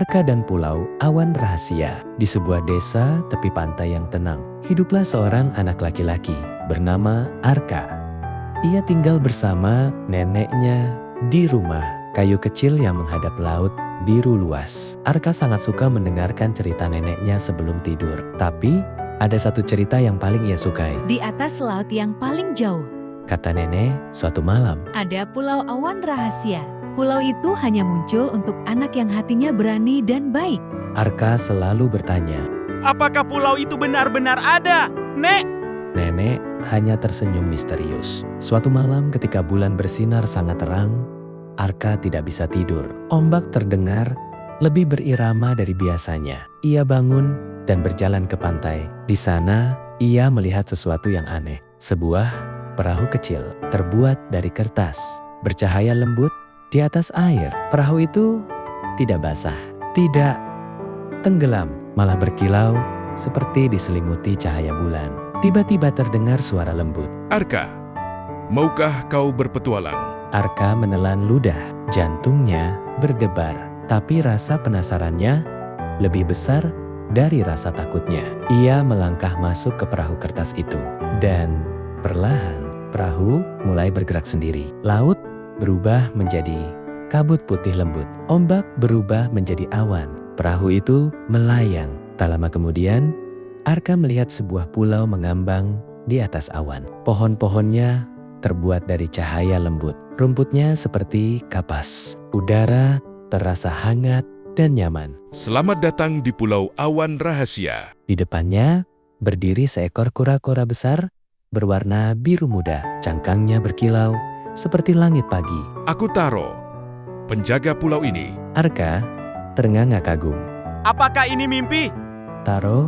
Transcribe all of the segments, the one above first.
Arka dan Pulau Awan Rahasia. Di sebuah desa tepi pantai yang tenang, hiduplah seorang anak laki-laki bernama Arka. Ia tinggal bersama neneknya di rumah kayu kecil yang menghadap laut biru luas. Arka sangat suka mendengarkan cerita neneknya sebelum tidur. Tapi ada satu cerita yang paling ia sukai. Di atas laut yang paling jauh, Kata nenek suatu malam. ada Pulau Awan Rahasia. Pulau itu hanya muncul untuk anak yang hatinya berani dan baik. Arka selalu bertanya. Apakah pulau itu benar-benar ada, Nek? Nenek hanya tersenyum misterius. Suatu malam ketika bulan bersinar sangat terang, Arka tidak bisa tidur. Ombak terdengar lebih berirama dari biasanya. Ia bangun dan berjalan ke pantai. Di sana, ia melihat sesuatu yang aneh. Sebuah perahu kecil terbuat dari kertas, bercahaya lembut di atas air. Perahu itu tidak basah, tidak tenggelam, malah berkilau seperti diselimuti cahaya bulan. Tiba-tiba terdengar suara lembut. Arka, maukah kau berpetualang? Arka menelan ludah, jantungnya berdebar, tapi rasa penasarannya lebih besar dari rasa takutnya. Ia melangkah masuk ke perahu kertas itu, dan perlahan perahu mulai bergerak sendiri. Laut berubah menjadi kabut putih lembut. Ombak berubah menjadi awan. Perahu itu melayang. Tak lama kemudian, Arka melihat sebuah pulau mengambang di atas awan. Pohon-pohonnya terbuat dari cahaya lembut. Rumputnya seperti kapas. Udara terasa hangat dan nyaman. Selamat datang di Pulau Awan Rahasia. Di depannya berdiri seekor kura-kura besar berwarna biru muda. Cangkangnya berkilau seperti langit pagi. Aku Taro, penjaga pulau ini. Arka ternganga kagum. Apakah ini mimpi? Taro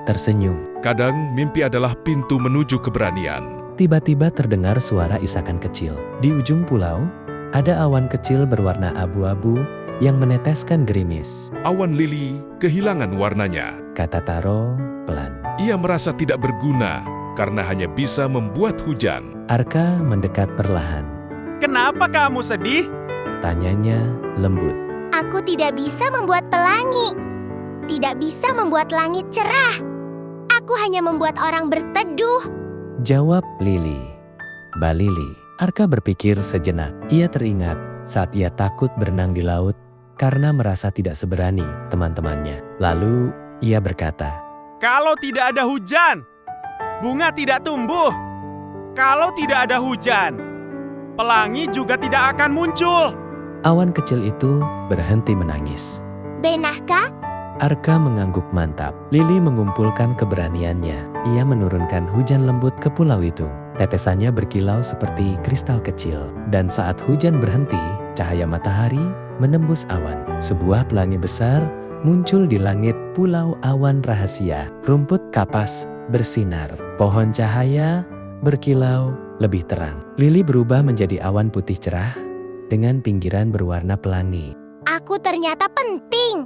tersenyum. Kadang mimpi adalah pintu menuju keberanian. Tiba-tiba terdengar suara isakan kecil. Di ujung pulau, ada awan kecil berwarna abu-abu yang meneteskan gerimis. Awan lili kehilangan warnanya. Kata Taro pelan. Ia merasa tidak berguna karena hanya bisa membuat hujan. Arka mendekat perlahan. Kenapa kamu sedih? Tanyanya lembut. Aku tidak bisa membuat pelangi. Tidak bisa membuat langit cerah. Aku hanya membuat orang berteduh. Jawab Lili. Mbak Lili. Arka berpikir sejenak. Ia teringat saat ia takut berenang di laut karena merasa tidak seberani teman-temannya. Lalu ia berkata, Kalau tidak ada hujan, bunga tidak tumbuh. Kalau tidak ada hujan, pelangi juga tidak akan muncul. awan kecil itu berhenti menangis. Benarkah? Arka mengangguk mantap. Lili mengumpulkan keberaniannya. Ia menurunkan hujan lembut ke pulau itu. Tetesannya berkilau seperti kristal kecil. Dan saat hujan berhenti, cahaya matahari menembus awan. Sebuah pelangi besar muncul di langit Pulau Awan Rahasia. Rumput kapas bersinar. Pohon cahaya berkilau lebih terang. Lili berubah menjadi awan putih cerah dengan pinggiran berwarna pelangi. Aku ternyata penting.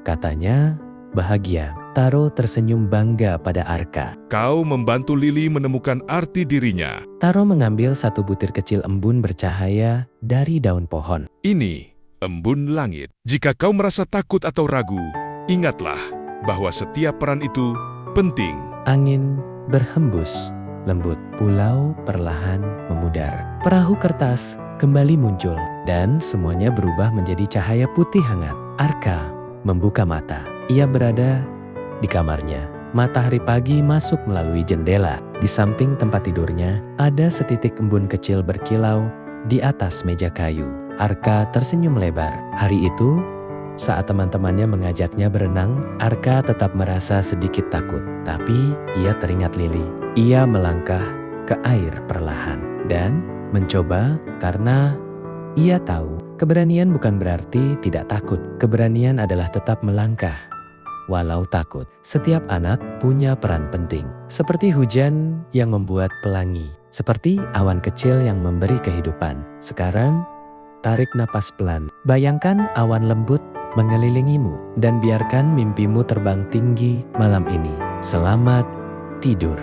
Katanya bahagia. Taro tersenyum bangga pada Arka. Kau membantu Lili menemukan arti dirinya. Taro mengambil satu butir kecil embun bercahaya dari daun pohon. Ini embun langit. Jika kau merasa takut atau ragu, ingatlah bahwa setiap peran itu penting. Angin berhembus lembut. Pulau perlahan memudar. Perahu kertas kembali muncul dan semuanya berubah menjadi cahaya putih hangat. Arka membuka mata. Ia berada di kamarnya. Matahari pagi masuk melalui jendela. Di samping tempat tidurnya, ada setitik embun kecil berkilau di atas meja kayu. Arka tersenyum lebar. Hari itu, saat teman-temannya mengajaknya berenang, Arka tetap merasa sedikit takut. Tapi ia teringat Lili. Ia melangkah ke air perlahan dan mencoba karena ia tahu keberanian bukan berarti tidak takut. Keberanian adalah tetap melangkah walau takut. Setiap anak punya peran penting. Seperti hujan yang membuat pelangi. Seperti awan kecil yang memberi kehidupan. Sekarang, tarik napas pelan. Bayangkan awan lembut mengelilingimu. Dan biarkan mimpimu terbang tinggi malam ini. Selamat tidur.